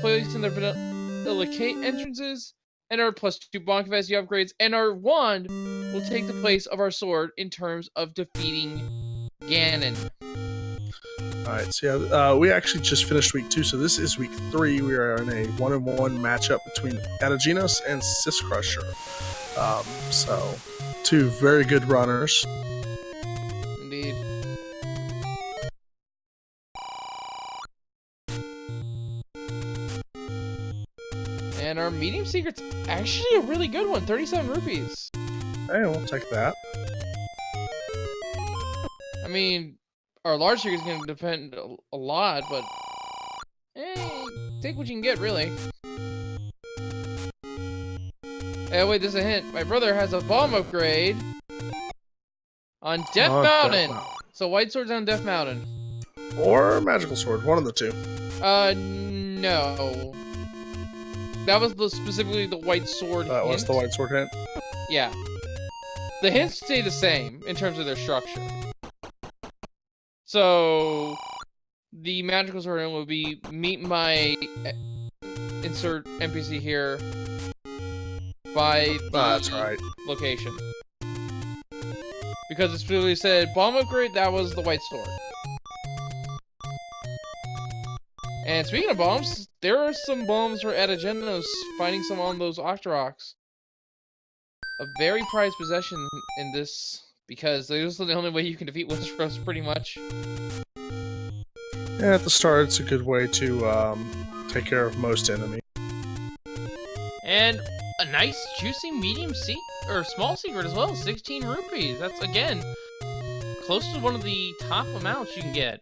placed in their vanilla cave entrances, and our +2 bond capacity upgrades, and our wand will take the place of our sword in terms of defeating Ganon. Alright, so yeah, we actually just finished week 2, so this is week 3. We are in a 1-on-1 matchup between Ategenos and Syscrusher. So, 2 very good runners. Indeed. And our medium secret's actually a really good one, 37 rupees. Hey, we'll take that. I mean, our large secret's going to depend a lot, but take what you can get, really. Hey, wait, there's a hint. My brother has a bomb upgrade on Death Mountain. So white sword's on Death Mountain. Or magical sword, one of the 2. No. That was specifically the white sword That hint. was the white sword hint? Yeah. The hints stay the same in terms of their structure. So, the magical sword hint would be meet my insert NPC here by the that's right. location. Because it specifically said bomb upgrade, that was the white sword. And speaking of bombs, there are some bombs for Ategenos, finding some on those Octoroks. A very prized possession in this, because those are the only way you can defeat Westeros, pretty much. And at the start, it's a good way to take care of most enemies. And a nice, juicy, medium or small secret as well, 16 rupees. That's, again, close to one of the top amounts you can get.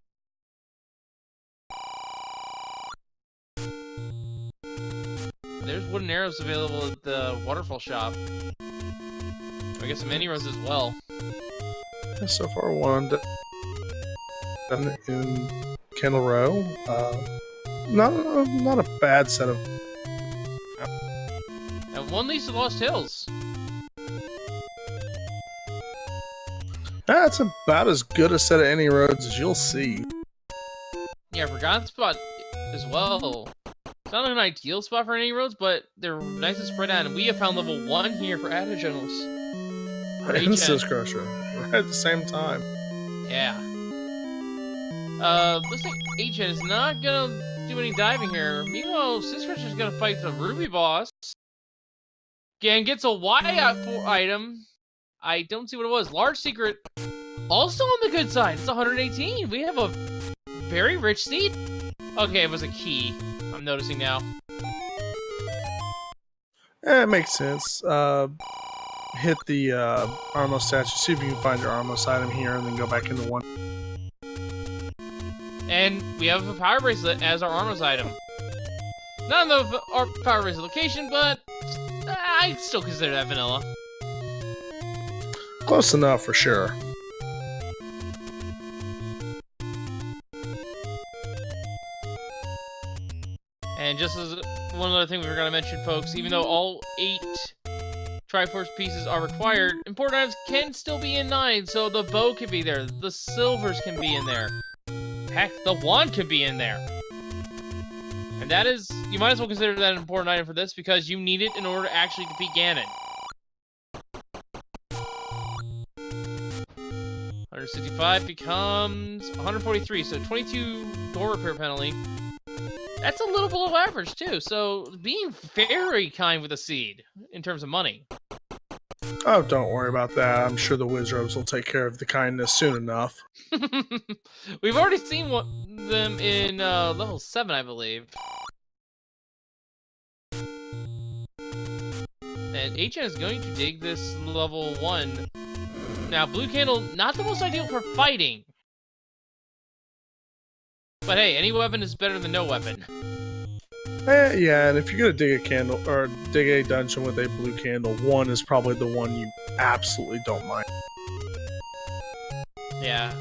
There's wooden arrows available at the waterfall shop. I guess some mini arrows as well. And so far, one done in Candle Row. Not a bad set of. And one leads to Lost Hills. That's about as good a set of any roads as you'll see. Yeah, Forgotten Spot as well. It's not an ideal spot for any roads, but they're nice and spread out. And we have found level 1 here for Ategenos. And Syscrusher, right at the same time. Yeah. Looks like HN is not gonna do any diving here. Meanwhile, Syscrusher's gonna fight the Ruby boss. Again, gets a Y item. I don't see what it was. Large secret. Also on the good side. It's 118. We have a very rich seed. Okay, it was a key. I'm noticing now. It makes sense. Hit the Armos statue, see if you can find your Armos item here, and then go back into one. And we have a power bracelet as our Armos item. Not in the power bracelet location, but I still consider that vanilla. Close enough for sure. And just as one other thing we were going to mention, folks, even though all 8 Triforce pieces are required, important items can still be in 9, so the bow can be there, the silvers can be in there, heck, the wand can be in there. And that is, you might as well consider that an important item for this, because you need it in order to actually defeat Ganon. 165 becomes 143, so 22 door repair penalty. That's a little below average, too, so being very kind with a seed in terms of money. Oh, don't worry about that. I'm sure the Wizrobes will take care of the kindness soon enough. We've already seen them in level 7, I believe. And HN is going to dig this level 1. Now, Blue Candle, not the most ideal for fighting. But hey, any weapon is better than no weapon. Yeah, and if you're gonna dig a candle or dig a dungeon with a blue candle, 1 is probably the one you absolutely don't mind. Yeah,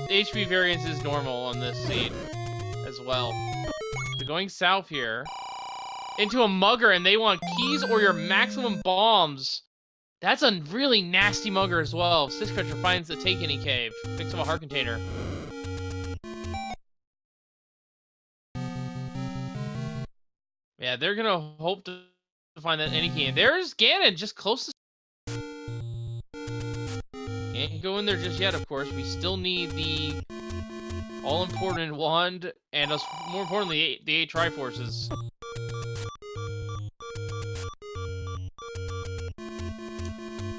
the HP variance is normal on this seed as well. So going south here into a mugger, and they want keys or your maximum bombs. That's a really nasty mugger as well. Syscrusher finds the Take Any Cave, picks up a heart container. Yeah, they're gonna hope to find that any key. And there's Ganon, just close to. Can't go in there just yet, of course. We still need the all-important wand, and more importantly, the 8 Triforces.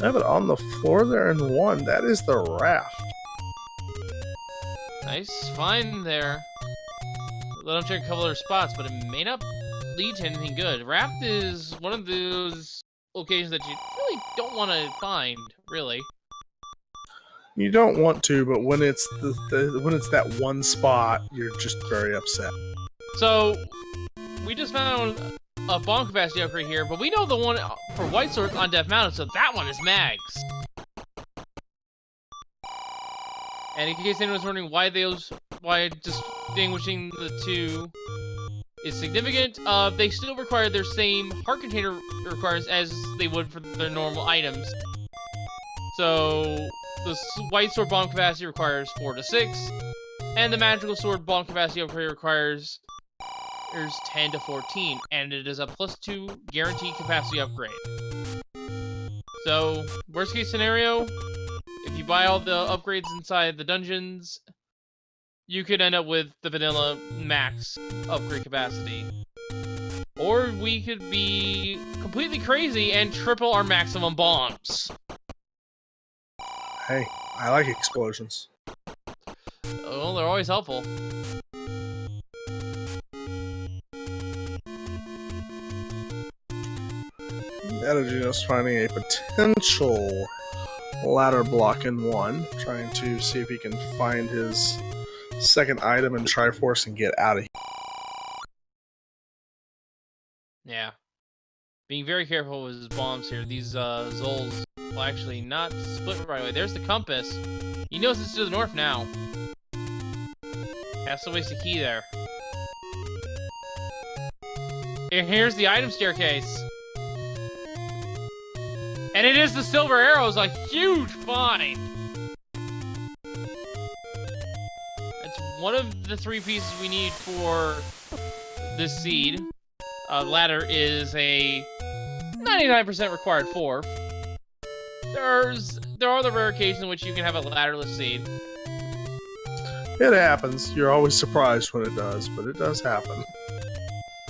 Yeah, but on the floor there in 1, that is the raft. Nice find there. Let them check a couple other spots, but it may not lead to anything good. Raft is one of those locations that you really don't want to find, really. You don't want to, but when it's when it's that one spot, you're just very upset. So we just found a bomb capacity upgrade here, but we know the one for White Sword on Death Mountain, so that one is Mags. And in case anyone's wondering why distinguishing the two is significant, they still require their same heart container requirements as they would for their normal items. So the White Sword bomb capacity requires 4 to 6, and the Magical Sword bomb capacity upgrade requires 10 to 14, and it is a +2 guaranteed capacity upgrade. So, worst case scenario, if you buy all the upgrades inside the dungeons, you could end up with the vanilla max upgrade capacity. Or we could be completely crazy and triple our maximum bombs. Hey, I like explosions. Well, they're always helpful. Ategenos finding a potential ladder block in 1, trying to see if he can find his second item in Triforce and get out of here. Yeah. Being very careful with his bombs here. These Zols will actually not split right away. There's the compass. He knows it's to the north now. Has to waste a key there. Here's the item staircase. And it is the silver arrows, a huge find. It's one of the 3 pieces we need for this seed. Ladder is a 99% required 4. There are the rare occasions in which you can have a ladderless seed. It happens. You're always surprised when it does, but it does happen.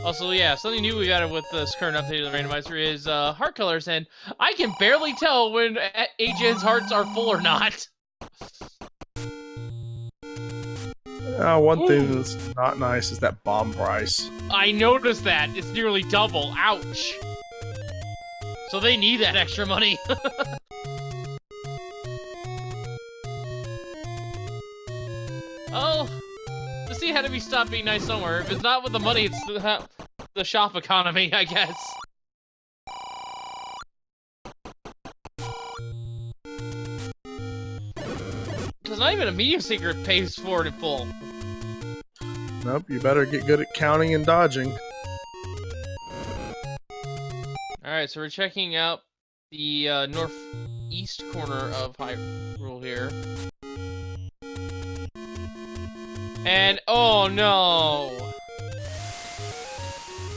Also, yeah, something new we've added with this current update of the randomizer is heart colors, and I can barely tell when Ategenos' hearts are full or not. One thing that's not nice is that bomb price. I noticed that. It's nearly double. Ouch. So they need that extra money. Oh, the sea had to be stopped being nice somewhere. If it's not with the money, it's the shop economy, I guess. Because not even a medium secret pays for it in full. Nope, you better get good at counting and dodging. Alright, so we're checking out the northeast corner of Hyrule here. And, oh no!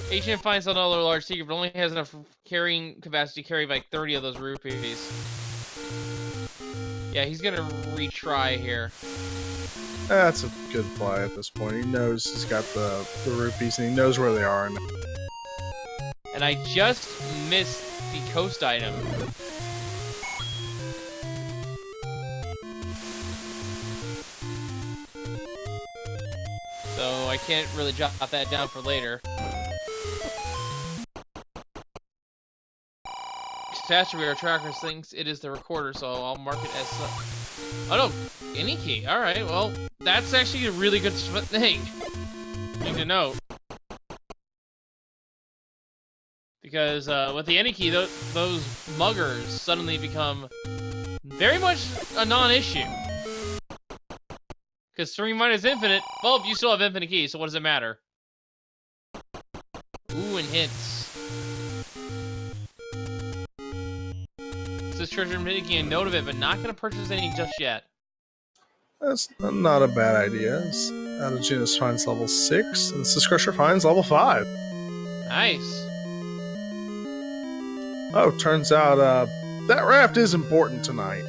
Ategenos finds another large secret, but only has enough carrying capacity to carry like 30 of those rupees. Yeah, he's gonna retry here. That's a good play at this point. He knows he's got the rupees and he knows where they are. And I just missed the coast item. So I can't really jot that down for later. Catastrophe, our tracker thinks it is the recorder, so I'll mark it as such. Oh no, any key. Alright, well, that's actually a really good thing to note. Because with the any key, those muggers suddenly become very much a non-issue. Because 3 minus infinite, well, you still have infinite keys, so what does it matter? Ooh, and hits. This treasure making a note of it, but not going to purchase any just yet. That's not a bad idea. Ategenos finds level 6, and syscrusher finds level 5. Nice. Oh, turns out that raft is important tonight.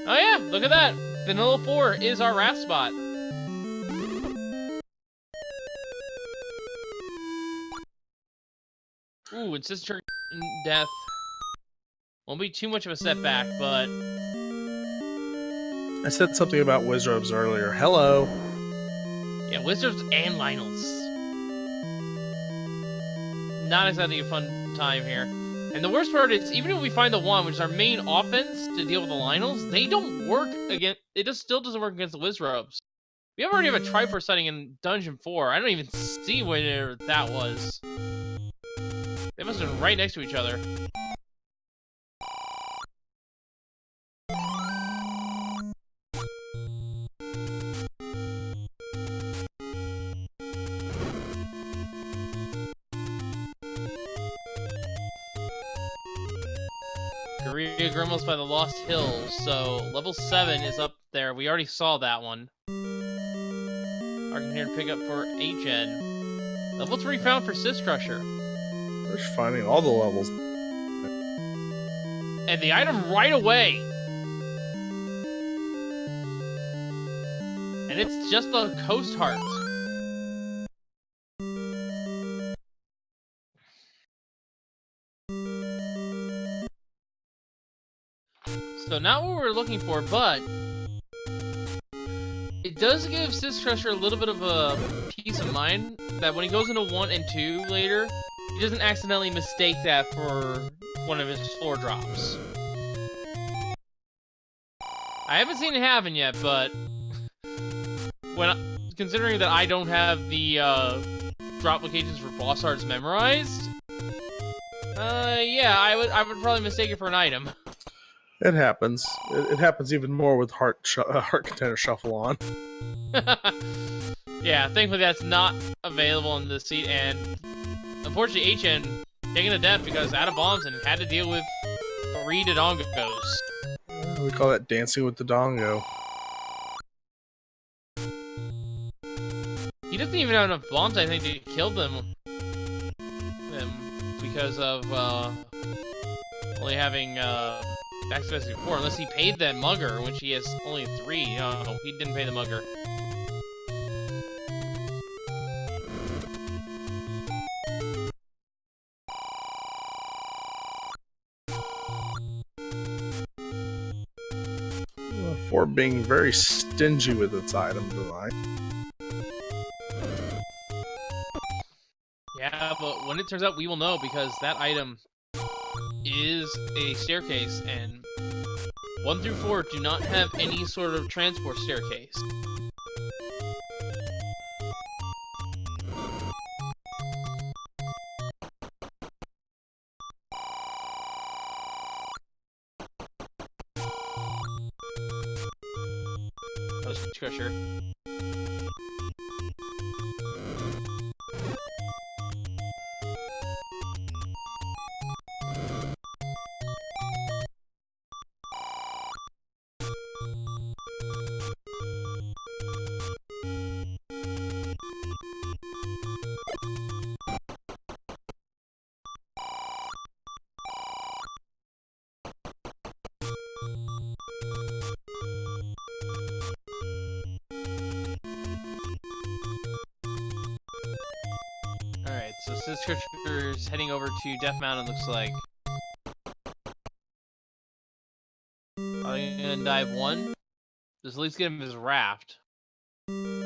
Oh yeah, look at that. Vanilla 4 is our raft spot. Ooh, and Sister Death won't be too much of a setback, but I said something about Wizrobes earlier. Hello. yeah, Wizards and Lionels. Not exactly a fun time here. And the worst part is, even if we find the one, which is our main offense to deal with the Lionels, they don't work against. It just still doesn't work against the Wizrobes. We already have a Triforce setting in Dungeon 4. I don't even see where that was. They must have been right next to each other. Korea Grumbles by the Lost Hills, so level 7 is up there. We already saw that one. Arcan here to pick up for HN. Level 3 found for syscrusher. We're just finding all the levels. And the item right away! And it's just the Coast Heart. So not what we're looking for, but it does give syscrusher a little bit of a peace of mind that when he goes into 1 and 2 later, he doesn't accidentally mistake that for one of his floor drops. I haven't seen it happen yet, but considering that I don't have the drop locations for boss hearts memorized, yeah, I would probably mistake it for an item. It happens. It happens even more with Heart Container Shuffle on. Yeah, thankfully that's not available on this seat, and unfortunately HN taking the death because out of bombs and had to deal with 3 Dodongos. We call that dancing with the Dongo. He doesn't even have enough bombs, I think, to kill them. Because of only having access to 4, unless he paid that mugger, which he has only 3. No, he didn't pay the mugger. For being very stingy with its item tonight. Yeah, but when it turns out, we will know, because that item is a staircase, and 1 through 4 do not have any sort of transport staircase. Crusher. Alright, so syscrusher's heading over to Death Mountain, looks like. Are they gonna dive 1? Just at least get him his raft. And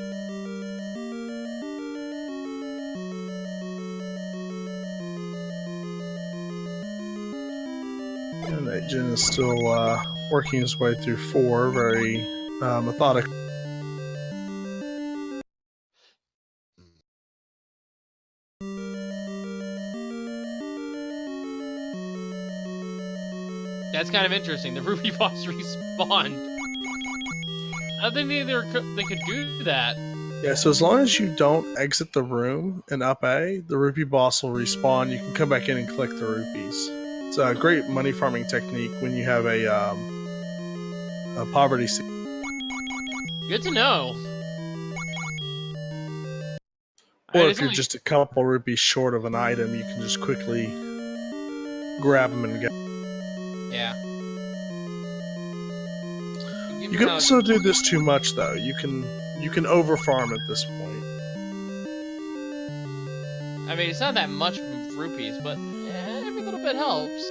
Agent is still working his way through 4, very methodic. That's kind of interesting. The Ruby boss respawned. I don't think they could do that. Yeah, so as long as you don't exit the room in up A, the rupee boss will respawn. You can come back in and collect the rupees. It's a great money farming technique when you have a poverty scene. Good to know. Or it's if you're only- just a couple rupees short of an item, you can just quickly grab them and get. Yeah. You can also do this too much though. You can over farm at this point. I mean, it's not that much rupees, but every little bit helps.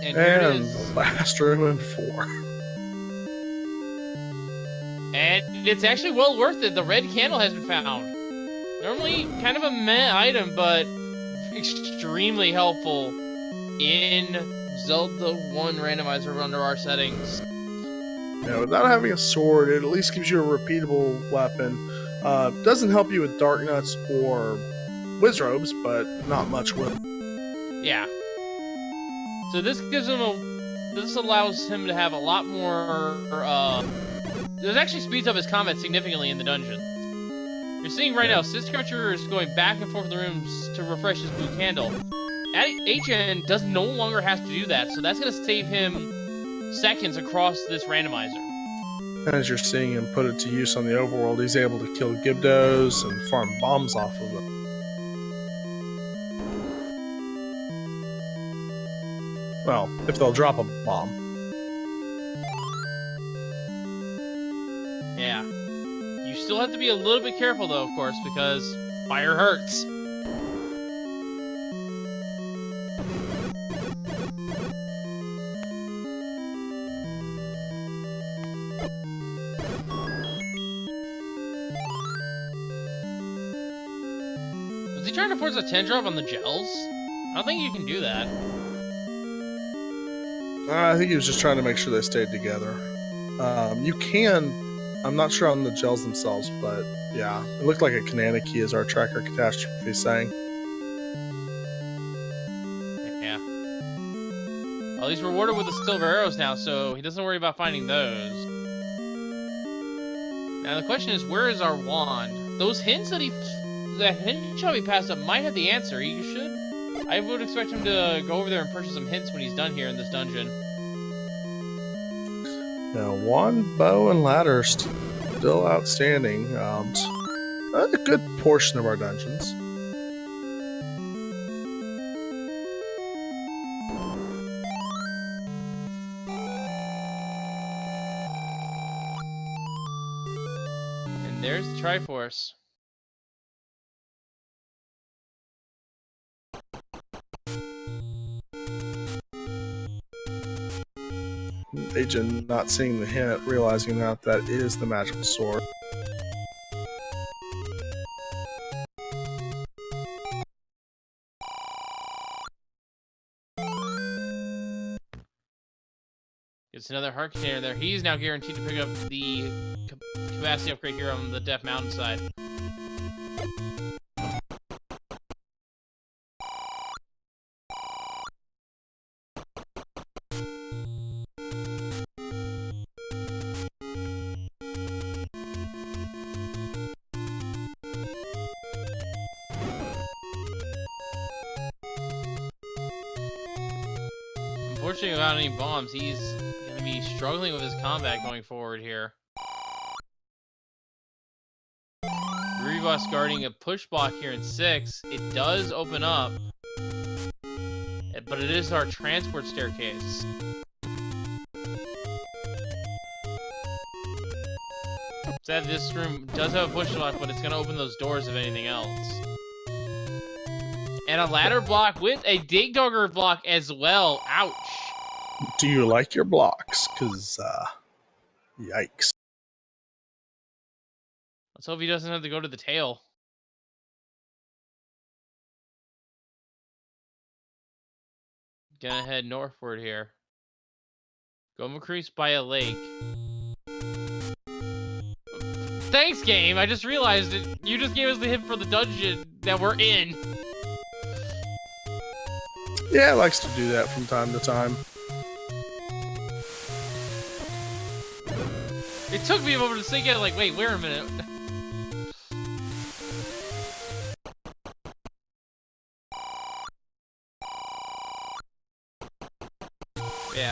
And here it And is. the last room in 4. And it's actually well worth it. The red candle has been found. Normally kind of a meh item, but extremely helpful in Zelda 1 randomizer under our settings. Yeah, without having a sword, it at least gives you a repeatable weapon. Doesn't help you with dark nuts or whiz robes, but not much with. Yeah. So this gives him this allows him to have a lot more, this actually speeds up his combat significantly in the dungeon. You're seeing right now, Syscrusher is going back and forth the rooms to refresh his blue candle. HN does no longer have to do that, so that's going to save him seconds across this randomizer. As you're seeing him put it to use on the overworld, he's able to kill Gibdos and farm bombs off of them. Well, if they'll drop a bomb. Yeah. You still have to be a little bit careful, though, of course, because fire hurts. Was he trying to force a 10 drop on the gels? I don't think you can do that. I think he was just trying to make sure they stayed together. You can, I'm not sure on the gels themselves, but yeah, it looked like a Kananaki as our tracker catastrophe is saying. Yeah. Well, he's rewarded with the silver arrows now, so he doesn't worry about finding those. Now the question is, where is our wand? Those hints that hint shall be passed up might have the answer. You should. I would expect him to go over there and purchase some hints when he's done here in this dungeon. Now, wand, bow, and ladder still outstanding. A good portion of our dungeons. And there's the Triforce. Agent not seeing the hint, realizing that that is the magical sword. Gets another heart container there. He's now guaranteed to pick up the capacity upgrade here on the Death Mountain side. Unfortunately, without any bombs, he's going to be struggling with his combat going forward here. Reboss guarding a push block here in 6. It does open up, but it is our transport staircase. Sad this room does have a push block, but it's going to open those doors if anything else. And a ladder block with a dig dogger block as well. Ouch. Do you like your blocks? Because, yikes. Let's hope he doesn't have to go to the tail. Gonna head northward here. Goma Creek's by a lake. Thanks, game. I just realized it. You just gave us the hint for the dungeon that we're in. Yeah, it likes to do that from time to time. It took me a moment to sink in, like, wait a minute.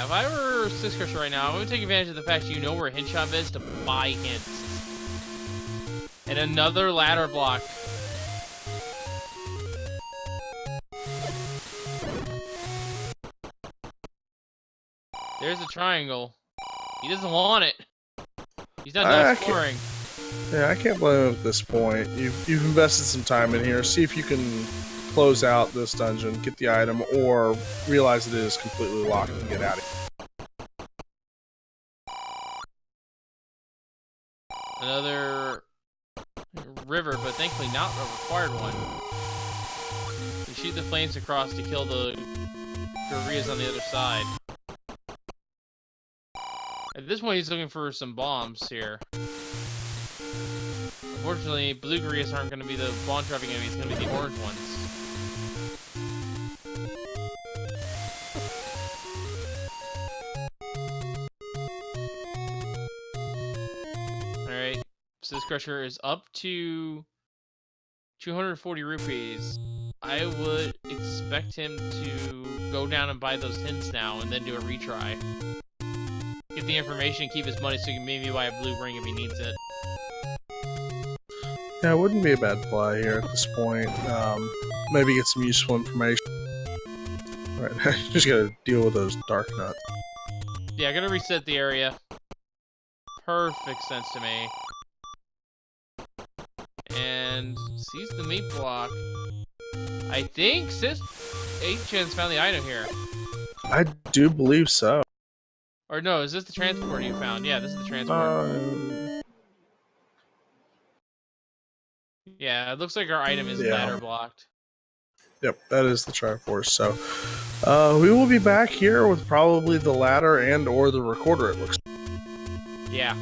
Yeah, if I were Syscrusher right now, I would take advantage of the fact you know where a hint shop is to buy hints. And another ladder block. There's a triangle. He doesn't want it. He's not done exploring. Yeah, I can't blame him at this point. You've invested some time in here. See if you can close out this dungeon, get the item, or realize it is completely locked and get out of here. Another river, but thankfully not a required one. You shoot the flames across to kill the gorillas on the other side. At this point, he's looking for some bombs here. Unfortunately, blue gorillas aren't going to be the bomb dropping enemies, it's going to be the orange ones. Alright, Syscrusher is up to 240 rupees. I would expect him to go down and buy those hints now and then do a retry. Get the information, keep his money so he can maybe buy a blue ring if he needs it. Yeah, it wouldn't be a bad play here at this point. Maybe get some useful information. Alright, just gotta deal with those dark nuts. Yeah, I'm gonna reset the area. Perfect sense to me. And seize the meat block. I think Ategenos found the item here. I do believe so. Or no, is this the transport you found? Yeah, this is the transport. Yeah, it looks like our item is ladder blocked. Yep, that is the Triforce. So, we will be back here with probably the ladder and or the recorder, it looks like. Yeah.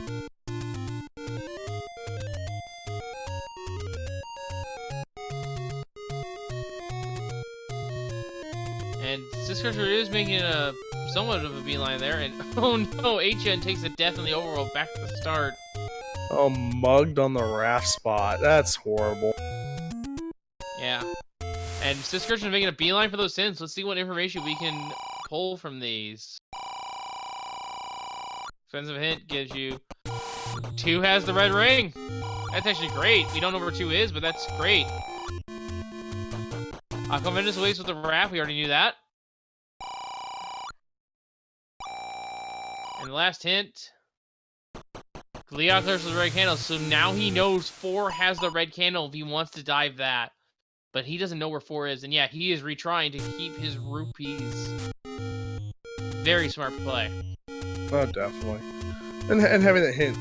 And Syscrusher is making a somewhat of a beeline there, and oh no, Ategenos takes a death in the overworld back to the start. Oh, mugged on the raft spot. That's horrible. Yeah. And Syscrusher is making a beeline for those hints. Let's see what information we can pull from these. Expensive hint gives you 2 has the red ring. That's actually great. We don't know where 2 is, but that's great. Aquaventus waits with the raft. We already knew that. And the last hint. Gleon clears the red candle, so now he knows 4 has the red candle if he wants to dive that. But he doesn't know where 4 is, and yeah, he is retrying to keep his rupees. Very smart play. Oh, definitely. And having that hint,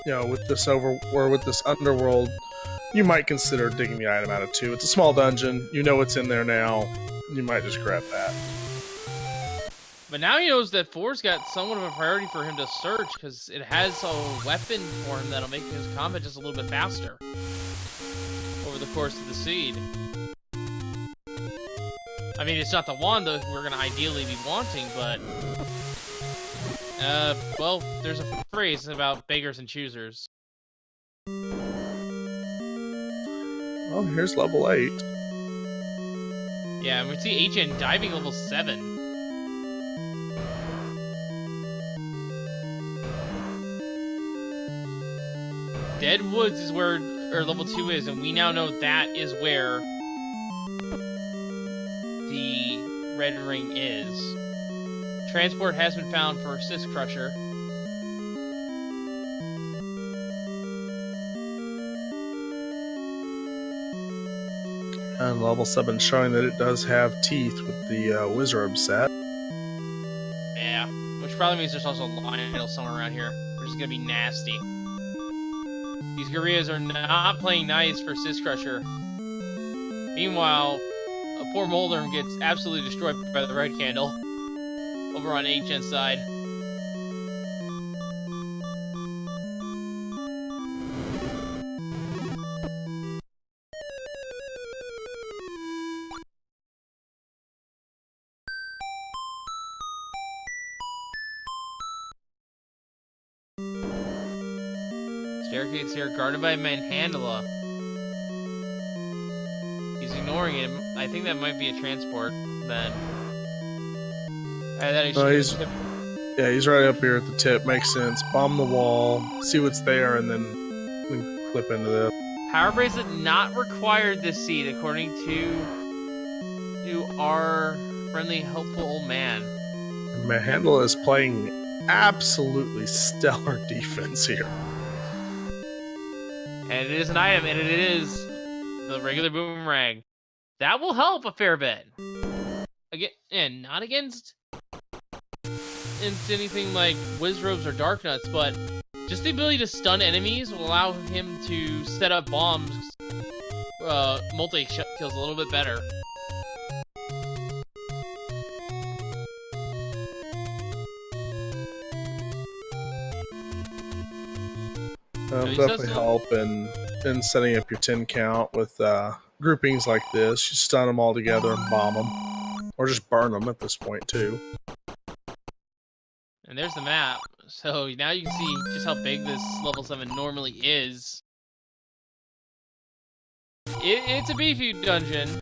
you know, with this with this underworld, you might consider digging the item out of 2. It's a small dungeon. You know what's in there now. You might just grab that. But now he knows that 4's got somewhat of a priority for him to search, because it has a weapon for him that'll make his combat just a little bit faster over the course of the seed. I mean, it's not the one that we're going to ideally be wanting, but... well, there's a phrase about beggars and choosers. Oh, here's level 8. Yeah, and we see Ategenos diving level 7. Dead Woods is where level 2 is, and we now know that is where the red ring is. Transport has been found for Syscrusher. And level 7 showing that it does have teeth with the wizard set. Yeah, which probably means there's also a Lionel somewhere around here, which is gonna be nasty. These gorillas are not playing nice for Syscrusher. Meanwhile, a poor Moldorm gets absolutely destroyed by the red candle over on Ategenos' side. Staircase here, guarded by Manhandla. He's ignoring it. I think that might be a transport, then. And then he's right up here at the tip. Makes sense. Bomb the wall, see what's there, and then clip into this. Power bracelet not required this seed, according to our friendly, helpful old man. Handle is playing absolutely stellar defense here. And it is an item, and it is the regular boomerang. That will help a fair bit. Again, and not against anything like Whiz Robes or Dark Nuts, but just the ability to stun enemies will allow him to set up bombs, multi-kills a little bit better. Definitely help in setting up your 10 count with groupings like this. You stun them all together and bomb them. Or just burn them at this point, too. And there's the map. So now you can see just how big this level 7 normally is. It's a beefy dungeon.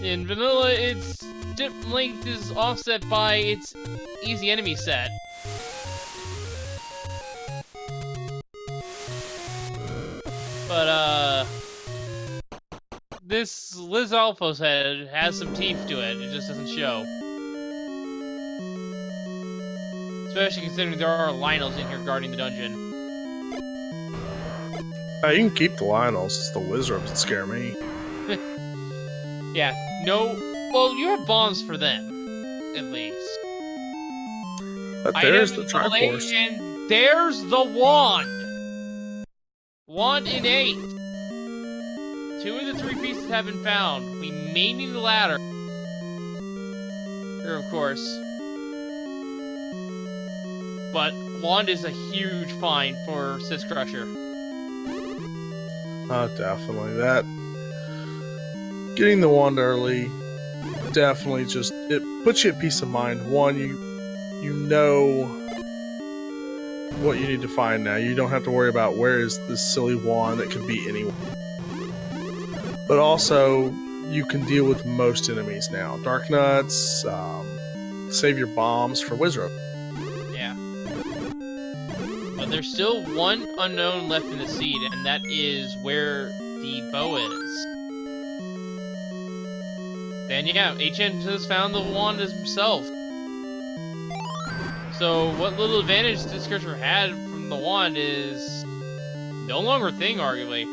In vanilla, its dip length is offset by its easy enemy set. But, this Liz Alpha's head has some teeth to it. It just doesn't show. Especially considering there are Lionels in here guarding the dungeon. You can keep the Lionels. It's the Wizards that scare me. Yeah, no... Well, you have bombs for them, at least. But there's the Triforce. And there's the wand! Wand in 8. 2 of the 3 pieces have been found. We may need the ladder. Here, of course. But wand is a huge find for syscrusher. Definitely. That getting the wand early definitely just it puts you at peace of mind. One, you know what you need to find now. You don't have to worry about where is this silly wand that could be anywhere. But also, you can deal with most enemies now. Dark Nuts, save your bombs for Wizard. Yeah. But there's still one unknown left in the seed, and that is where the bow is. And yeah, HN has found the wand himself. So what little advantage syscrusher had from the wand is no longer a thing, arguably.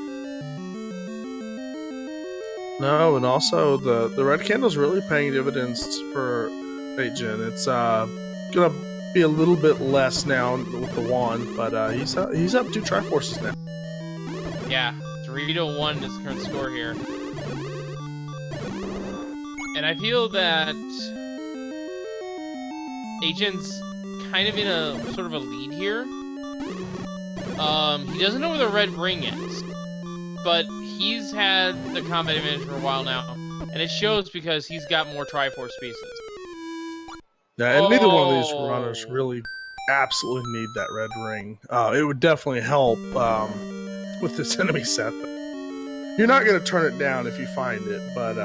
No, and also the red candle's really paying dividends for HN. It's gonna be a little bit less now with the wand, but he's up 2 Triforces now. Yeah, 3-1 is the current score here. And I feel that HN's kind of in a sort of a lead here. He doesn't know where the red ring is, but he's had the combat advantage for a while now, and it shows because he's got more Triforce pieces. Yeah, and neither one of these runners really absolutely need that red ring. It would definitely help with this enemy set. You're not going to turn it down if you find it, but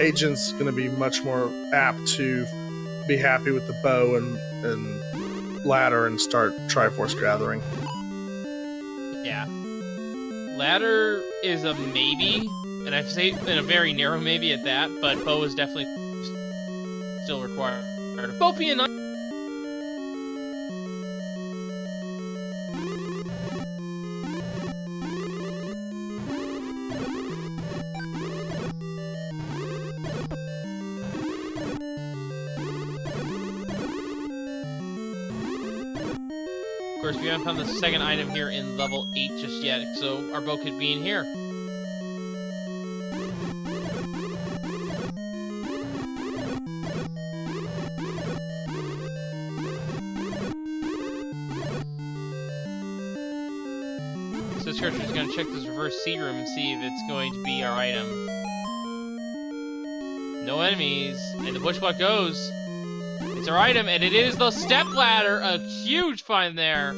Agent's going to be much more apt to be happy with the bow and ladder and start Triforce gathering. Yeah. Ladder is a maybe, and I'd say in a very narrow maybe at that, but bow is definitely still required. Both being nice. Of course, we haven't found the second item here in level 8 just yet, so our bow could be in here. Syscrusher is going to check this reverse seed room and see if it's going to be our item. No enemies, and the bushwalk goes. It's our item, and it is the step ladder. A huge find there.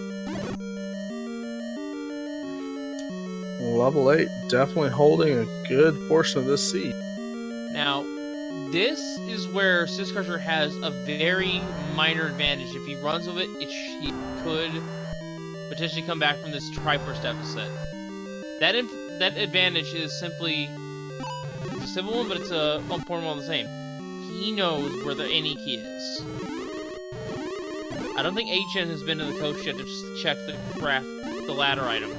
Level 8 definitely holding a good portion of this seed. Now, this is where Syscrusher has a very minor advantage. If he runs with it, he could potentially come back from this Triforce deficit. That advantage is simply it's a simple one, but it's a important one the same. He knows where the any key is. I don't think HN has been to the coast yet to just check the ladder item.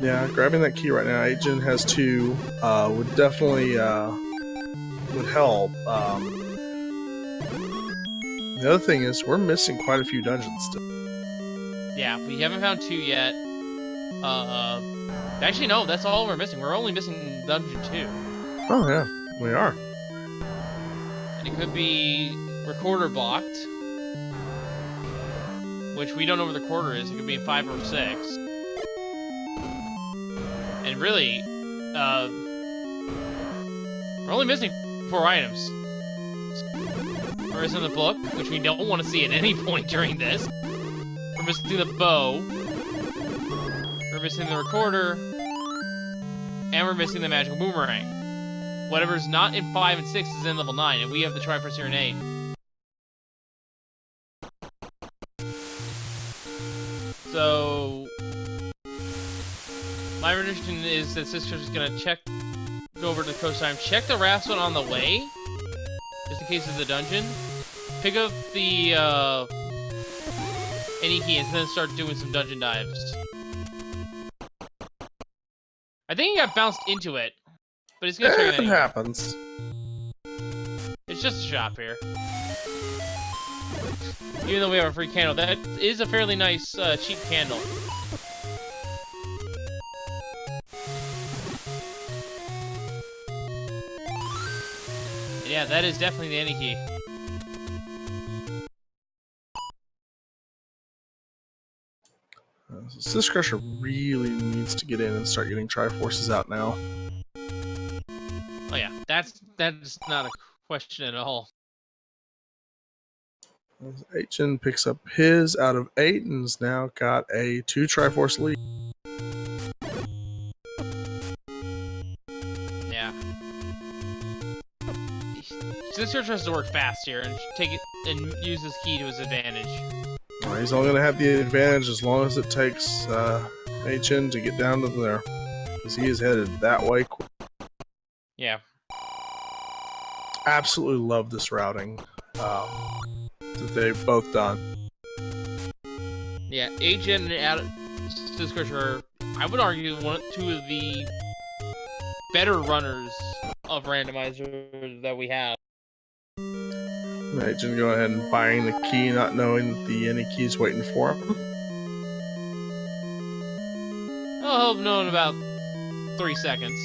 Yeah, grabbing that key right now. Agent has 2. Would definitely would help. The other thing is we're missing quite a few dungeons still. Yeah, we haven't found 2 yet. Actually, no, that's all we're missing. We're only missing dungeon 2. Oh yeah, we are. And it could be recorder blocked, which we don't know where the recorder is. It could be in 5 or 6. And really, we're only missing 4 items. We're missing the book, which we don't want to see at any point during this. We're missing the bow. We're missing the recorder. And we're missing the magical boomerang. Whatever's not in 5 and 6 is in level 9, and we have the Triforce here in 8. So my prediction is that Syscrusher is gonna go over to the coast time, check the rafts on the way, just in case of the dungeon. Pick up the any key and then start doing some dungeon dives. I think he got bounced into it, but he's gonna check it anyway. It happens. It's just a shop here. Even though we have a free candle, that is a fairly nice, cheap candle. And yeah, that is definitely the any key. Syscrusher really needs to get in and start getting Triforces out now. Oh yeah, that's not a question at all. HN picks up his out of 8 and has now got a 2 Triforce lead. Yeah. Syscrusher has to work fast here and take it and use his key to his advantage. Well, he's only going to have the advantage as long as it takes HN to get down to there, because he is headed that way quick. Yeah. Absolutely love this routing that they've both done. Yeah, HN and Syscrusher, I would argue, two of the better runners of Randomizer that we have. Agent go ahead and buying the key, not knowing that the any key's waiting for him. I'll hope know in about 3 seconds.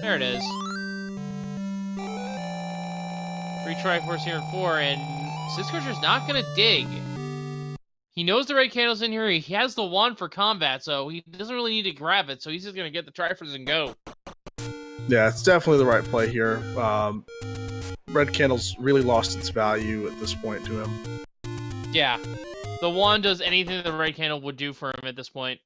There it is. 3 Triforce here in 4, and Syscrusher's not gonna dig. He knows the red candle's in here. He has the wand for combat, so he doesn't really need to grab it. So he's just gonna get the Triforce and go. Yeah, it's definitely the right play here. Red candle's really lost its value at this point to him. Yeah, the wand does anything the red candle would do for him at this point.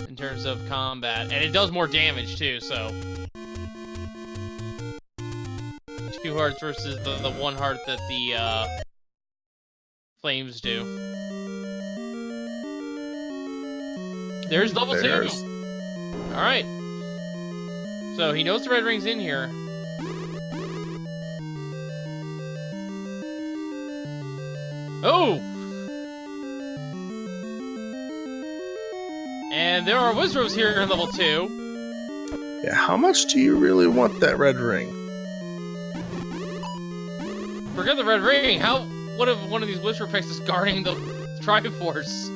In terms of combat, and it does more damage too, so 2 hearts versus the 1 heart that the flames do. There's level 2. All right. So he knows the red ring's in here. Oh! And there are wizards here in level 2. Yeah, how much do you really want that red ring? Forget the red ring. What if one of these wizard effects is guarding the Triforce?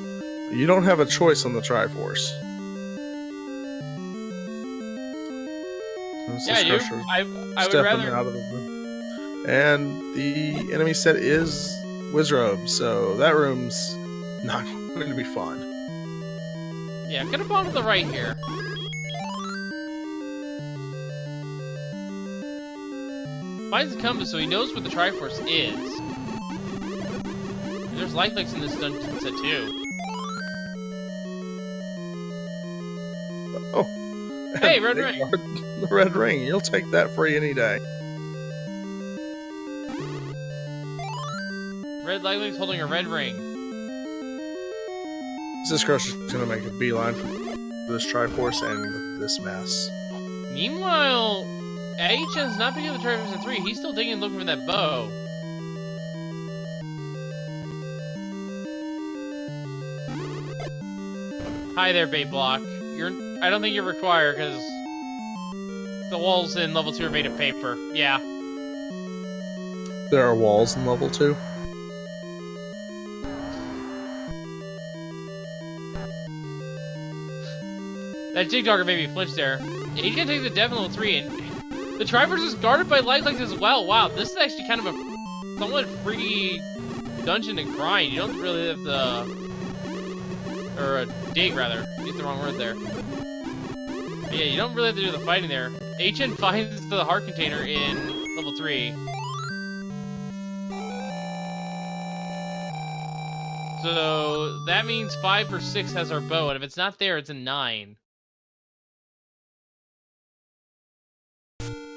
You don't have a choice on the Triforce. Yeah, I do. I would rather. Out of the... And the enemy set is Wizrobe, so that room's not going to be fun. Yeah, get up onto the right here. Finds the compass, so he knows where the Triforce is. And there's lifelinks in this dungeon set too. Hey, red They ring. guard the red ring. You'll take that free any day. Red Lightning's holding a red ring. Syscrusher's gonna make a beeline for this Triforce and this mess. Meanwhile, Ategenos not picking up the Triforce at 3. He's still digging, looking for that bow. Hi there, bait block. I don't think you're required because the walls in level 2 are made of paper. Yeah. There are walls in level 2. That Jigdogger made me flinch there. He's gonna take the Dev in level 3, and the Triforce is guarded by light like this as well. Wow, this is actually kind of a somewhat free dungeon to grind. You don't really have to... Or dig, rather. Use the wrong word there. But yeah, you don't really have to do the fighting there. HN finds the heart container in level 3. So that means 5 or 6 has our bow, and if it's not there, it's a 9.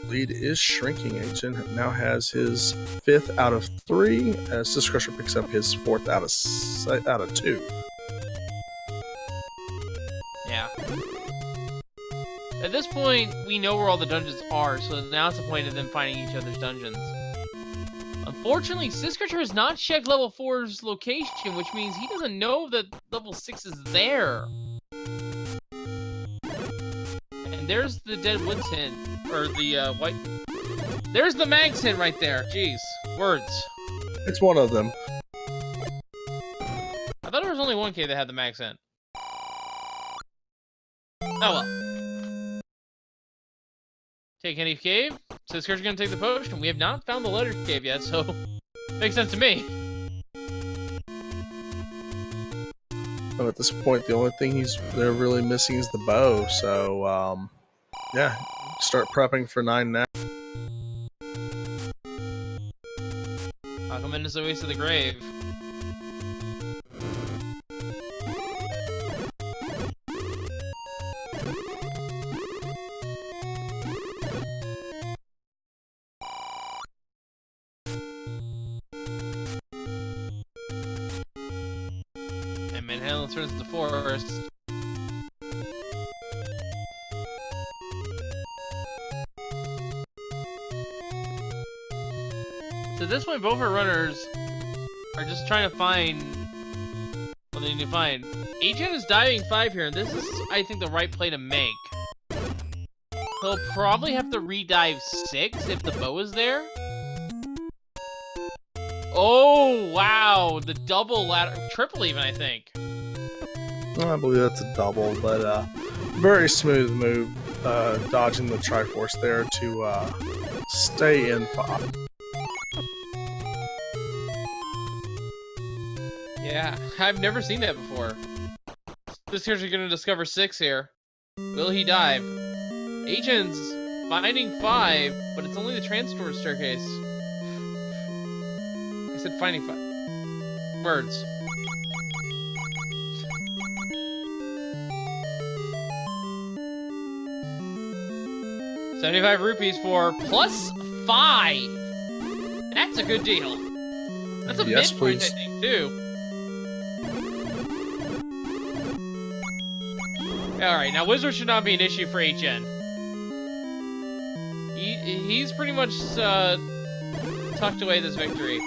Lead is shrinking. HN now has his 5th out of 3, as Syscrusher picks up his 4th out of 2. Yeah. At this point, we know where all the dungeons are, so now it's the point of them finding each other's dungeons. Unfortunately, Syscrusher has not checked level 4's location, which means he doesn't know that level 6 is there. And there's the Dead Woods hint, or the white... There's the Mags hint right there. Jeez, words. It's one of them. I thought there was only one cave that had the Mags hint. Oh well. Take any cave. Syscrusher's gonna take the potion. We have not found the letter cave yet, so makes sense to me. So at this point, the only thing they're really missing is the bow. So yeah, start prepping for 9 now. Aquaman is the waste of the grave. Manhattan turns to the forest. So at this point, both our runners are just trying to find what they need to find. Agent is diving 5 here, and this is, I think, the right play to make. He'll probably have to re-dive 6 if the bow is there. Oh, wow. The double ladder. Triple even, I think. I believe that's a double, but very smooth move, dodging the Triforce there to stay in 5. Yeah, I've never seen that before. This character's gonna discover 6 here. Will he dive? Agent's finding 5, but it's only the transitory staircase. I said finding 5. Words. ₹75 for +5. That's a good deal. That's a Yes, midpoint, please. I think, too. Alright, now Wizard should not be an issue for HN. He's pretty much tucked away this victory.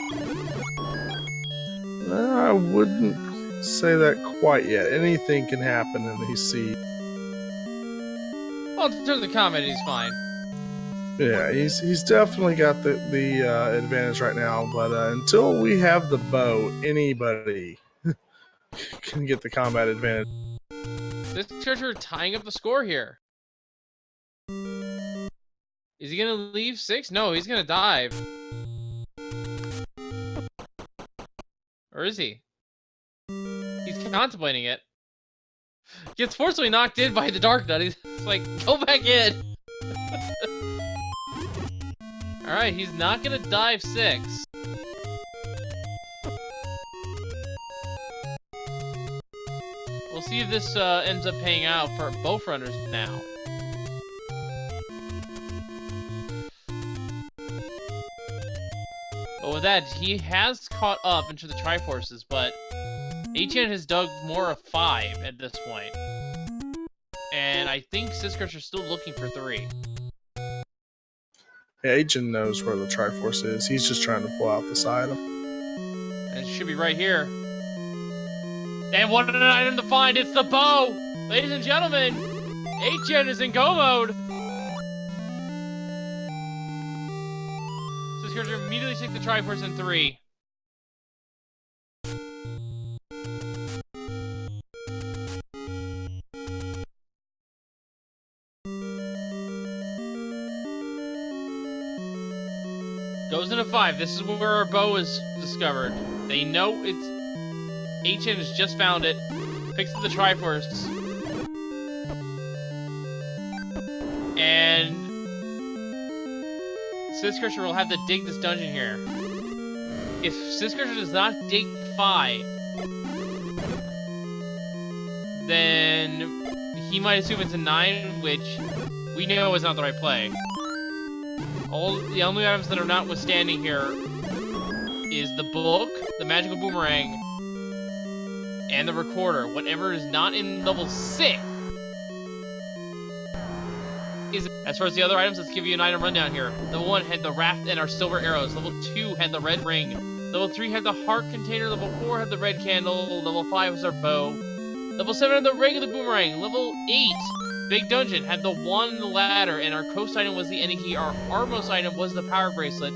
I wouldn't say that quite yet. Anything can happen in the sea. Well, in terms of combat, he's fine. Yeah, he's definitely got the advantage right now, but until we have the bow, anybody can get the combat advantage. This character tying up the score here. Is he gonna leave 6? No, he's gonna dive. Or is he? He's contemplating it. Gets forcibly knocked in by the Dark Nut. He's like, go back in. Alright, he's not gonna dive 6. We'll see if this ends up paying out for both runners now. But with that, he has caught up into the Triforces, but HN has dug more of 5 at this point. And I think syscrusher's still looking for 3. Yeah, Agent knows where the Triforce is. He's just trying to pull out this item. And it should be right here. And what an item to find! It's the bow! Ladies and gentlemen, HN is in go mode! Syscrusher immediately takes the Triforce in 3. Goes into 5. This is where our bow is discovered. They know it's... HN has just found it. Picks up the Triforce. And... syscrusher will have to dig this dungeon here. If syscrusher does not dig 5, then he might assume it's a 9, which we know is not the right play. The only items that are notwithstanding here is the book, the magical boomerang, and the recorder. Whatever is not in level 6 is... As far as the other items, let's give you an item rundown here. Level 1 had the raft and our silver arrows. Level 2 had the red ring. Level 3 had the heart container. Level 4 had the red candle. Level 5 was our bow. Level 7 had the ring of the boomerang. Level 8, Big Dungeon, had the wand and the ladder, and our coast item was the ending key. Our Armos item was the power bracelet,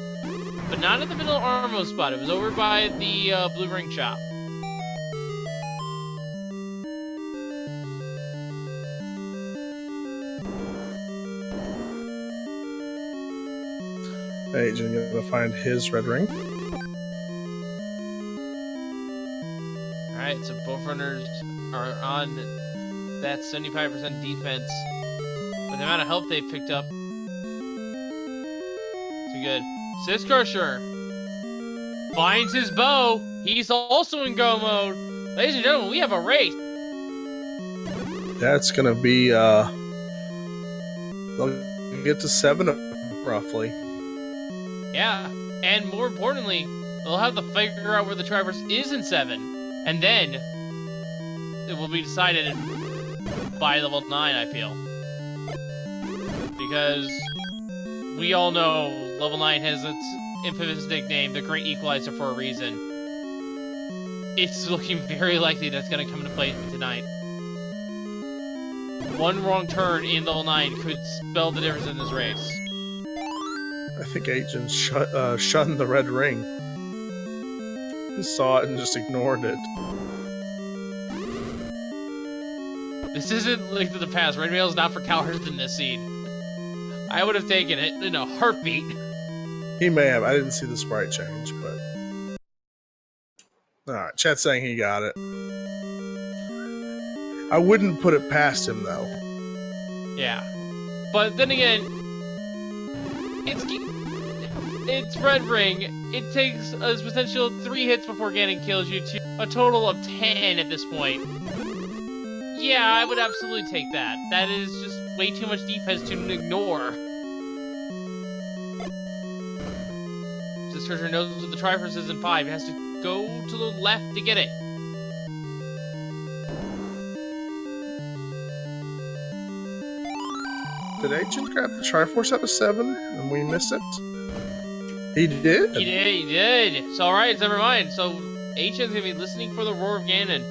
but not at the middle Armos spot. It was over by the blue ring shop. Agent gonna find his red ring. Alright, so both runners are on that 75% defense. With the amount of health they've picked up, too good. Syscrusher finds his bow. He's also in go mode. Ladies and gentlemen, we have a race. That's gonna be they'll get to 7 roughly. Yeah, and more importantly, they'll have to figure out where the Triforce is in 7, and then it will be decided by level 9, I feel. Because we all know level 9 has its infamous nickname, the Great Equalizer, for a reason. It's looking very likely that's going to come into play tonight. One wrong turn in level 9 could spell the difference in this race. I think Agent's shunned the red ring. He saw it and just ignored it. This isn't Link to the Past. Red Mail is not for cowards in this scene. I would have taken it in a heartbeat. He may have. I didn't see the sprite change, but... Alright, chat's saying he got it. I wouldn't put it past him, though. Yeah. But then again, it's Red Ring. It takes a potential 3 hits before Ganon kills you to a total of 10 at this point. Yeah, I would absolutely take that. That is just way too much defense to ignore. Syscrusher knows what the Triforce is in 5. He has to go to the left to get it. Did Agent grab the Triforce out of 7 and we missed it? He did? He did. It's alright, never mind. So, Agent's gonna be listening for the roar of Ganon.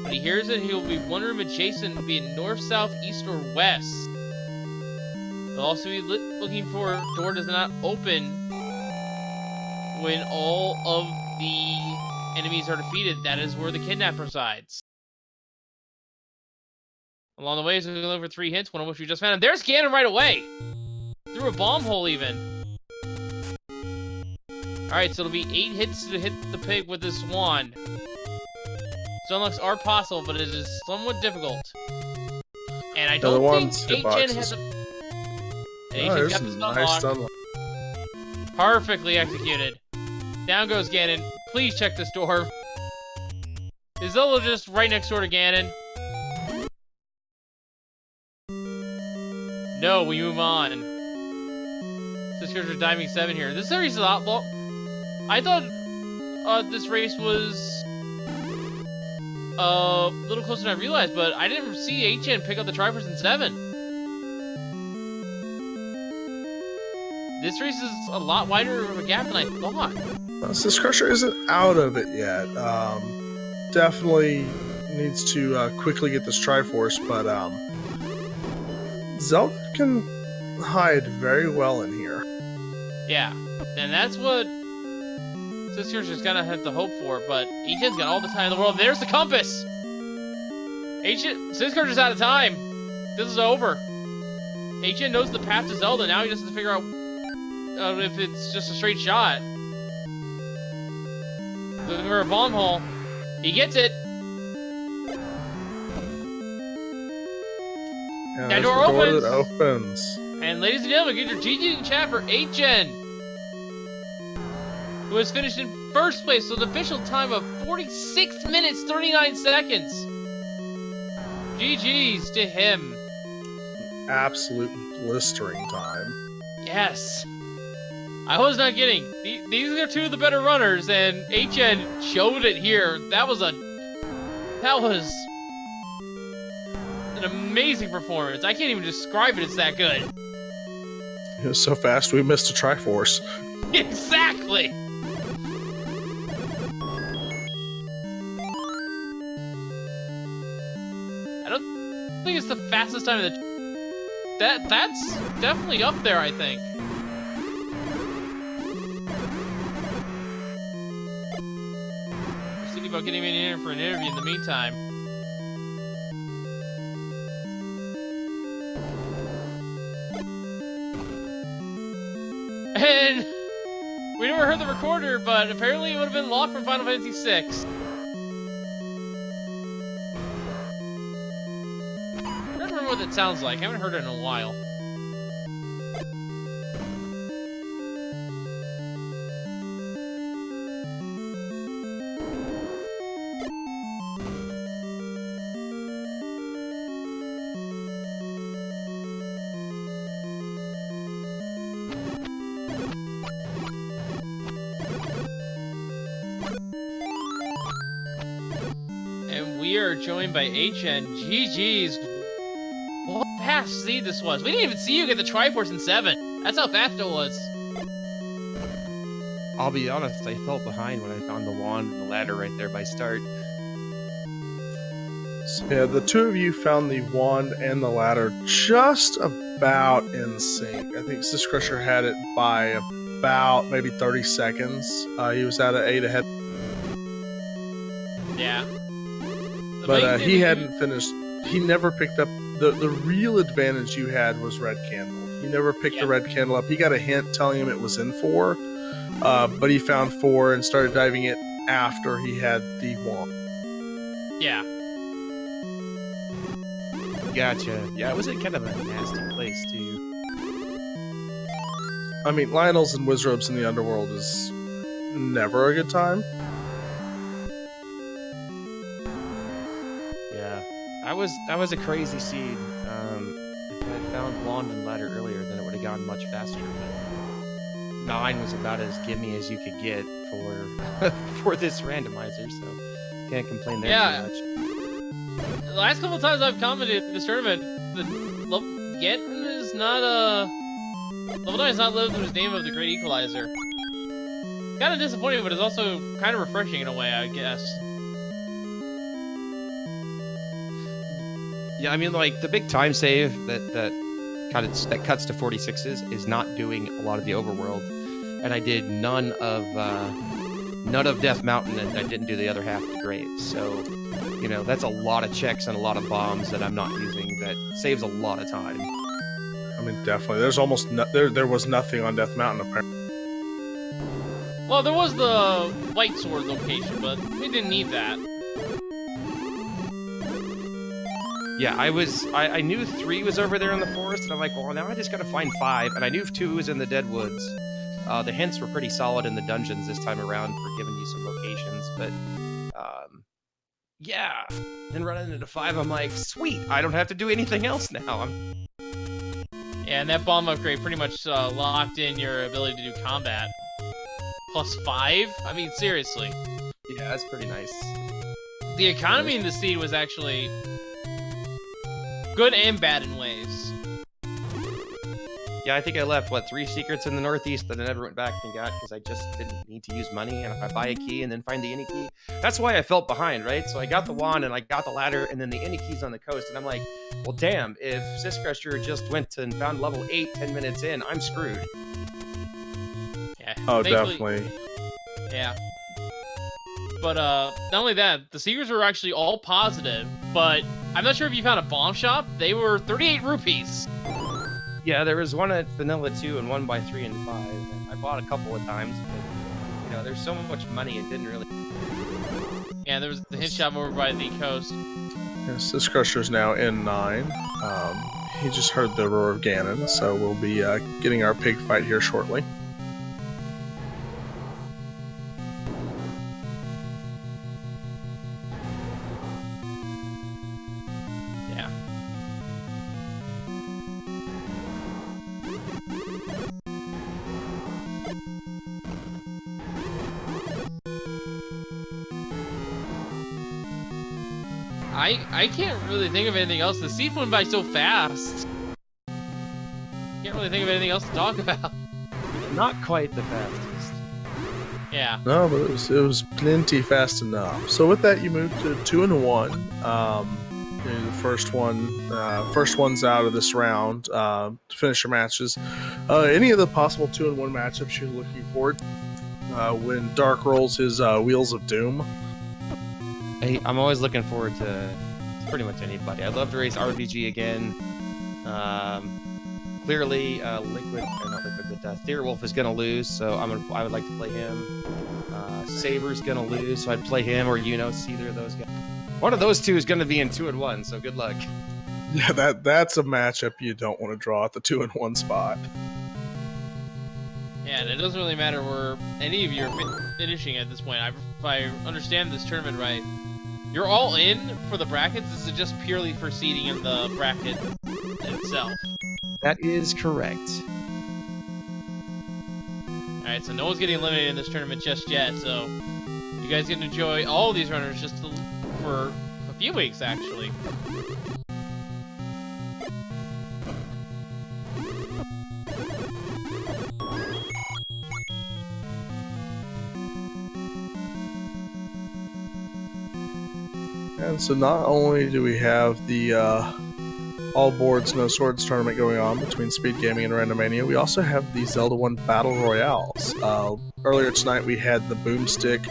When he hears it, he will be one room adjacent, be it north, south, east, or west. He'll also be looking for a door does not open when all of the enemies are defeated. That is where the kidnapper resides. Along the way, he's going to look for 3 hints, one of which we just found. And there's Ganon right away! Through a bomb hole, even. Alright, so it'll be 8 hits to hit the pig with this wand. Stunlocks are possible, but it is somewhat difficult. And I don't think HN has a... And HN's got the Stunlock. Perfectly executed. Down goes Ganon. Please check this door. Is Zelda just right next door to Ganon? No, we move on. Syscrusher diving 7 here. This series is a lot long. I thought this race was a little closer than I realized, but I didn't see HN pick up the Triforce in 7. This race is a lot wider of a gap than I thought. Syscrusher isn't out of it yet. Definitely needs to quickly get this Triforce, but Zelda can hide very well in here. Yeah, and that's what Syscrusher's gonna have to hope for, but HN's got all the time in the world. There's the compass! Syscrusher's out of time. This is over. HN knows the path to Zelda, now he just has to figure out if it's just a straight shot. Looking for a bomb hole. He gets it. And that there's door the opens. That opens. And ladies and gentlemen, get your GG in chat for HN, who has finished in first place with an official time of 46 minutes, 39 seconds. GG's to him. Absolute blistering time. Yes. I was not kidding. These are two of the better runners, and HN showed it here. That was an amazing performance. I can't even describe it. It's that good. It was so fast we missed a Triforce. Exactly. I don't think it's the fastest time of the. That's definitely up there, I think. Thinking about getting me in here for an interview in the meantime. And we never heard the recorder, but apparently it would have been locked from Final Fantasy VI. I don't remember what that sounds like. I haven't heard it in a while. We are joined by HN. GG's. What a fast seed this was. We didn't even see you get the Triforce in 7. That's how fast it was. I'll be honest, I felt behind when I found the wand and the ladder right there by start. So yeah, the two of you found the wand and the ladder just about in sync. I think Syscrusher had it by about maybe 30 seconds. He was out of 8 ahead. Yeah. But he hadn't finished. He never picked up the real advantage you had was red candle. He never picked the red candle up. He got a hint telling him it was in 4, but he found 4 and started diving it after he had the wand. Yeah. Gotcha. Yeah, it was in kind of a nasty place too. I mean, Lionel's and Wizrobes in the underworld is never a good time. That was a crazy seed. If I had found wand and ladder earlier, then it would have gone much faster. But 9 was about as gimme as you could get for this randomizer, so can't complain there too much. The last couple of times I've commented in this tournament, the Getman is not level 9 is not lived in his name of the Great Equalizer. Kind of disappointing, but it's also kind of refreshing in a way, I guess. Yeah, I mean, like the big time save that cuts to 46s is not doing a lot of the overworld, and I did none of Death Mountain, and I didn't do the other half of the grave. So, you know, that's a lot of checks and a lot of bombs that I'm not using. That saves a lot of time. I mean, definitely. There's almost there was nothing on Death Mountain apparently. Well, there was the White Sword location, but we didn't need that. Yeah, I knew 3 was over there in the forest, and I'm like, well, now I just gotta find 5, and I knew 2 was in the Dead Woods. The hints were pretty solid in the dungeons this time around for giving you some locations, but, yeah. Then running into 5, I'm like, sweet, I don't have to do anything else now. Yeah, and that bomb upgrade pretty much locked in your ability to do combat. +5. I mean, seriously. Yeah, that's pretty nice. The economy in the seed was actually good and bad in ways. Yeah, I think I left, 3 secrets in the Northeast that I never went back and got because I just didn't need to use money. And if I buy a key and then find the any key, that's why I felt behind, right? So I got the wand and I got the ladder and then the any key's on the coast. And I'm like, well, damn, if syscrusher just went and found level 8 10 minutes in, I'm screwed. Yeah. Oh, thankfully- definitely. Yeah. But not only that, the secrets were actually all positive, but I'm not sure if you found a bomb shop. They were 38 rupees. Yeah, there was one at Vanilla 2 and one by 3 and 5. And I bought a couple of times, but, you know, there's so much money, it didn't really... Yeah, there was the hit shop over by the coast. Yeah, syscrusher's now in 9. He just heard the roar of Ganon, so we'll be getting our pig fight here shortly. Yeah. I can't really think of anything else. The seed went by so fast. Can't really think of anything else to talk about. Not quite the fastest. Yeah. No, but it was plenty fast enough. So with that, you move to 2 and 1. The first one's out of this round to finish your matches. Any of the possible 2 and 1 matchups you're looking forward when Dark rolls his Wheels of Doom? I'm always looking forward to pretty much anybody. I'd love to race RBG again. Clearly, not Liquid, but Theorwolf is gonna lose, so I would like to play him. Saber's gonna lose, so I'd play him or Unos, either of those guys. One of those two is gonna be in 2 and 1, so good luck. Yeah, that's a matchup you don't want to draw at the 2 and 1 spot. Yeah, and it doesn't really matter where any of you are finishing at this point. If I understand this tournament right, you're all in for the brackets. This is just purely for seeding in the bracket itself. That is correct. Alright, so no one's getting eliminated in this tournament just yet, so you guys get to enjoy all these runners just for a few weeks, actually. And so not only do we have the all boards, no swords tournament going on between Speed Gaming and Randomania, we also have the Zelda 1 Battle Royales. Earlier tonight we had the Boomstick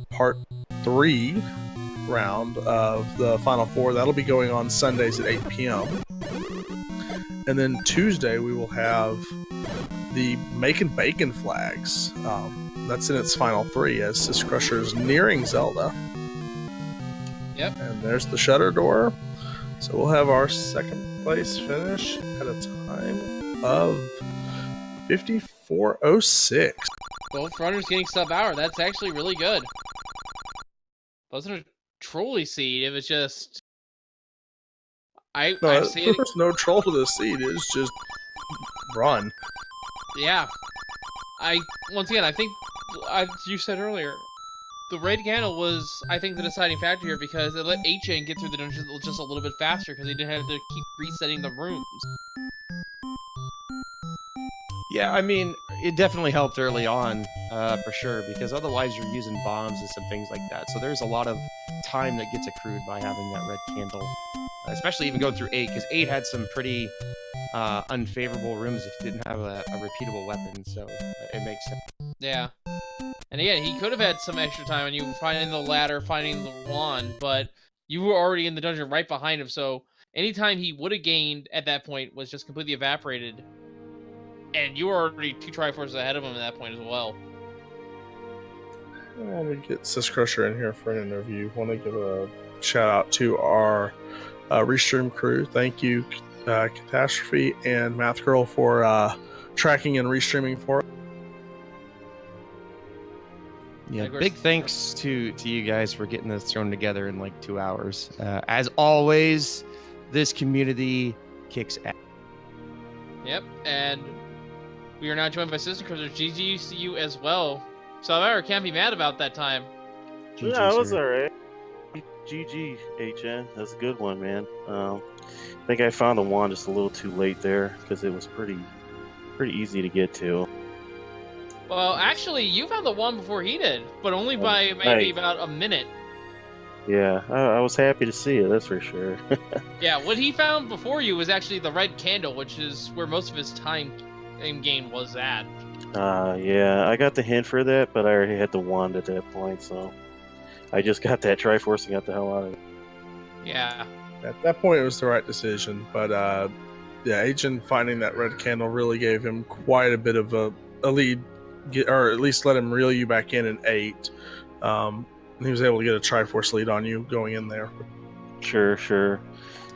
Part 3 round of the Final Four. That'll be going on Sundays at 8 p.m. And then Tuesday we will have the Makin' Bacon flags. That's in its final 3 as syscrusher's nearing Zelda. Yep. And there's the shutter door. So we'll have our second place finish at a time of 54:06. Both runners getting sub-hour. That's actually really good. Wasn't a trolley seed. It was just... I see it. There's no troll to this seed. It's just run. Yeah. Once again, I think, as you said earlier, the red candle was, I think, the deciding factor here because it let A-Chain get through the dungeon just a little bit faster because he didn't have to keep resetting the rooms. Yeah, I mean, it definitely helped early on, for sure, because otherwise you're using bombs and some things like that. So there's a lot of time that gets accrued by having that red candle, especially even going through 8, because 8 had some pretty unfavorable rooms if you didn't have a repeatable weapon, so it makes sense. Yeah. And again, he could have had some extra time on you finding the ladder, finding the wand, but you were already in the dungeon right behind him, so anytime he would have gained at that point was just completely evaporated. And you were already 2 Triforces ahead of him at that point as well. Well, let me get syscrusher in here for an interview. Want to give a shout out to our Restream crew. Thank you, Catastrophe and Math Girl, for tracking and restreaming for us. Yeah, big thanks to you guys for getting this thrown together in like 2 hours. As always, this community kicks ass. Yep, and We are now joined by Sister Cruisers. GG to you as well. Salvador can't be mad about that time. Yeah, it was alright. GG, HN. That's a good one, man. I think I found the wand just a little too late there because it was pretty easy to get to. Well, actually, you found the one before he did, but only by maybe about a minute. Yeah, I was happy to see it, that's for sure. Yeah, what he found before you was actually the red candle, which is where most of his time in game was at. Yeah, I got the hint for that, but I already had the wand at that point, so I just got that Triforce and got the hell out of it. Yeah. At that point, it was the right decision, but yeah, Agent finding that red candle really gave him quite a bit of a lead, or at least let him reel you back in 8. He was able to get a Triforce lead on you going in there. Sure.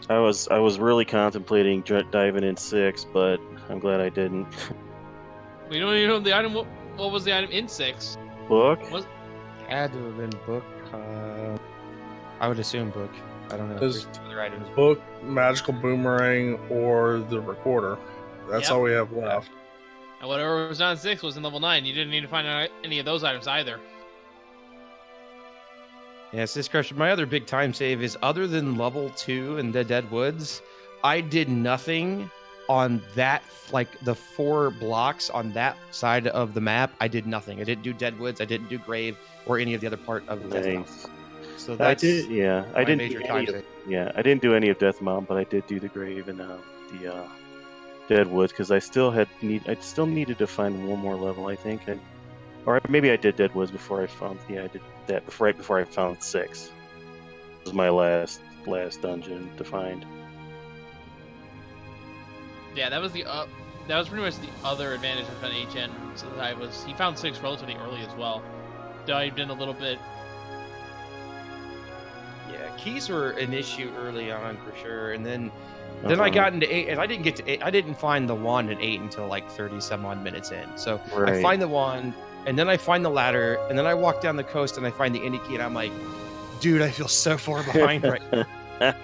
I was really contemplating diving in 6, but I'm glad I didn't. We don't even know the item. What was the item in 6? Book? Had to have been book. I would assume book. I don't know. There's 2 other items. Book, magical boomerang, or the recorder. That's Yep. all we have left. And whatever was on 6 was in level 9. You didn't need to find any of those items either. Yeah, syscrusher. My other big time save is other than level 2 in the Dead Woods, I did nothing on that, like the 4 blocks on that side of the map. I did nothing. I didn't do Dead Woods. I didn't do Grave or any of the other part of the Death Mountain. Nice. So that's I didn't major do time any of, save. yeah, I didn't do any of Death Mountain, but I did do the Grave and the Deadwood because I still needed to find one more level, I think. Or maybe I did Deadwoods before I found. Yeah, I did that right before I found 6. This was my last dungeon to find. Yeah, that was pretty much the other advantage of an HN. So he found 6 relatively early as well. Dived in a little bit. Yeah, keys were an issue early on for sure, and then I got into 8, and I didn't get to 8. I didn't find the wand in 8 until like 30 some odd minutes in. So Right. I find the wand, and then I find the ladder, and then I walk down the coast and I find the indie key, and I'm like, dude, I feel so far behind right now.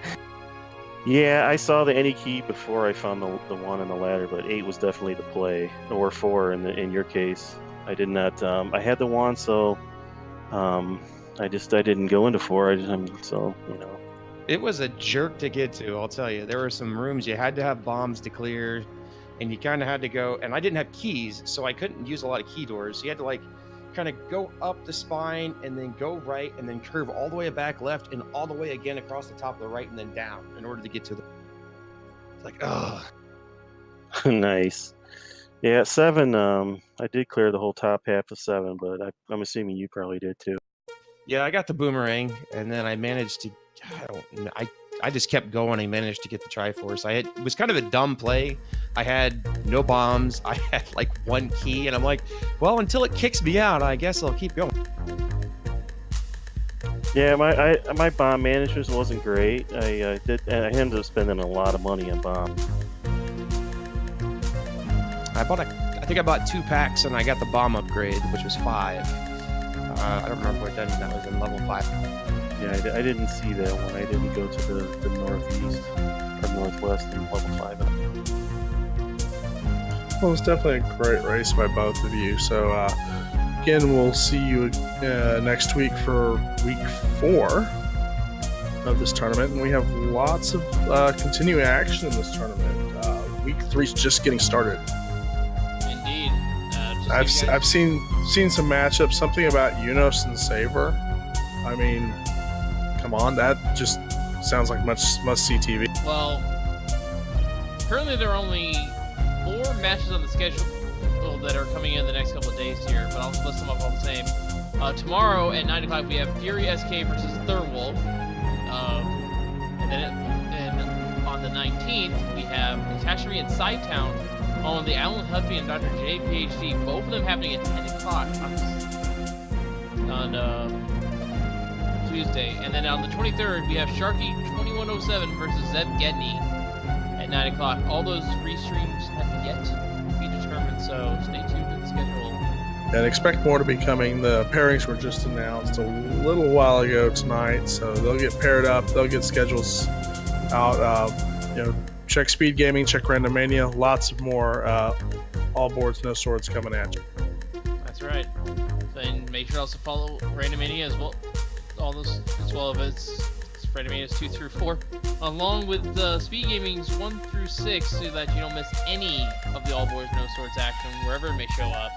Yeah, I saw the any key before I found the one on the ladder, but 8 was definitely the play, or 4 in your case. I did not. I had the wand, so I didn't go into 4. So you know. It was a jerk to get to, I'll tell you. There were some rooms you had to have bombs to clear, and you kind of had to go, and I didn't have keys, so I couldn't use a lot of key doors. You had to like kind of go up the spine and then go right and then curve all the way back left and all the way again across the top of the right and then down in order to get to the... It's like, ugh. Nice. Yeah, 7. I did clear the whole top half of 7, but I'm assuming you probably did too. Yeah, I got the boomerang, and then I managed to... I just kept going and managed to get the Triforce. It was kind of a dumb play. I had no bombs. I had like 1 key, and I'm like, well, until it kicks me out, I guess I'll keep going. Yeah, my bomb management wasn't great. I ended up spending a lot of money on bombs. I think I bought 2 packs, and I got the bomb upgrade, which was 5. I don't remember what that was in level 5. Yeah, I didn't see that one. I didn't go to the northeast or northwest in level 5. Well, it was definitely a great race by both of you. So, again, we'll see you next week for week 4 of this tournament. And we have lots of continuing action in this tournament. Week 3 is just getting started. Indeed. I've seen some matchups, something about Unos and Saber. I mean, come on, that just sounds like must-see TV. Well, currently there are only 4 matches on the schedule that are coming in the next couple of days here, but I'll list them up all the same. Tomorrow at 9 o'clock we have Fury SK versus Thurwolf. And then on the 19th we have Catastrophe and Sidetown on the Alan Huffy and Dr. J PhD, both of them happening at 10 o'clock on Tuesday. And then on the 23rd, we have Sharky 2107 versus Zeb Gedney at 9 o'clock. All those restreams have yet to be determined, so stay tuned to the schedule. And expect more to be coming. The pairings were just announced a little while ago tonight, so they'll get paired up. They'll get schedules out. Check Speed Gaming, check Randomania. Lots of more all boards, no swords coming at you. That's right. Then make sure to also follow Randomania as well. All those as well as it's Randomania's 2 through 4, along with the Speed Gaming's 1 through 6, so that you don't miss any of the all boards, no swords action wherever it may show up.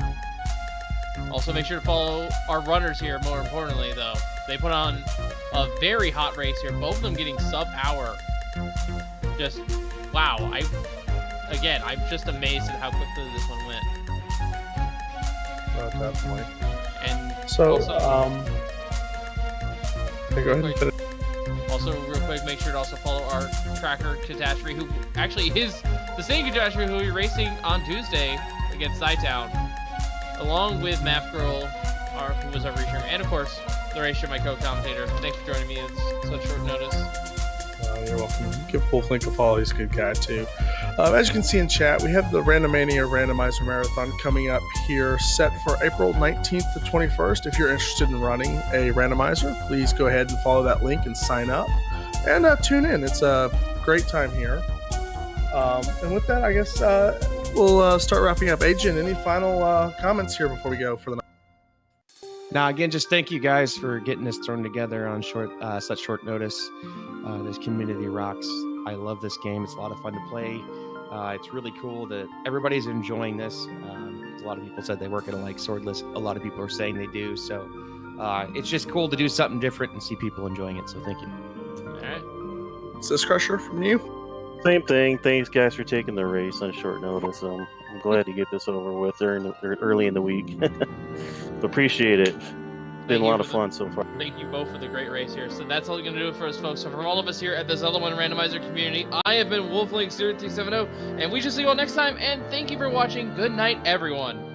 Also, make sure to follow our runners here. More importantly, though, they put on a very hot race here. Both of them getting sub-hour. Just wow! I'm just amazed at how quickly this one went. Definitely. And So, also, okay, go ahead and finish. also, real quick, make sure to also follow our tracker Catastrophe, who actually is the same Catastrophe who we're racing on Tuesday against Scytown, along with Map Girl, who was our researcher, and of course, the racer, my co-commentator. Thanks for joining me at such short notice. You're welcome. Give Wolflink a follow. He's a good guy, too. As you can see in chat, we have the Randomania Randomizer Marathon coming up here, set for April 19th to 21st. If you're interested in running a randomizer, please go ahead and follow that link and sign up. And tune in. It's a great time here. And with that, I guess we'll start wrapping up. Agent, any final comments here before we go for the night? Now, again, just thank you guys for getting this thrown together on such short notice. This community rocks. I love this game. It's a lot of fun to play. It's really cool that everybody's enjoying this. A lot of people said they weren't going to like Swordless. A lot of people are saying they do. So it's just cool to do something different and see people enjoying it. So thank you. All right. Syscrusher from you? Same thing. Thanks, guys, for taking the race on short notice. I'm glad to get this over with early in the week. Appreciate it. Been a lot of fun so far. Thank you both for the great race here. So that's all we're going to do for us, folks. So from all of us here at the Zelda 1 Randomizer community, I have been Wolflink0370, and we shall see you all next time, and thank you for watching. Good night, everyone.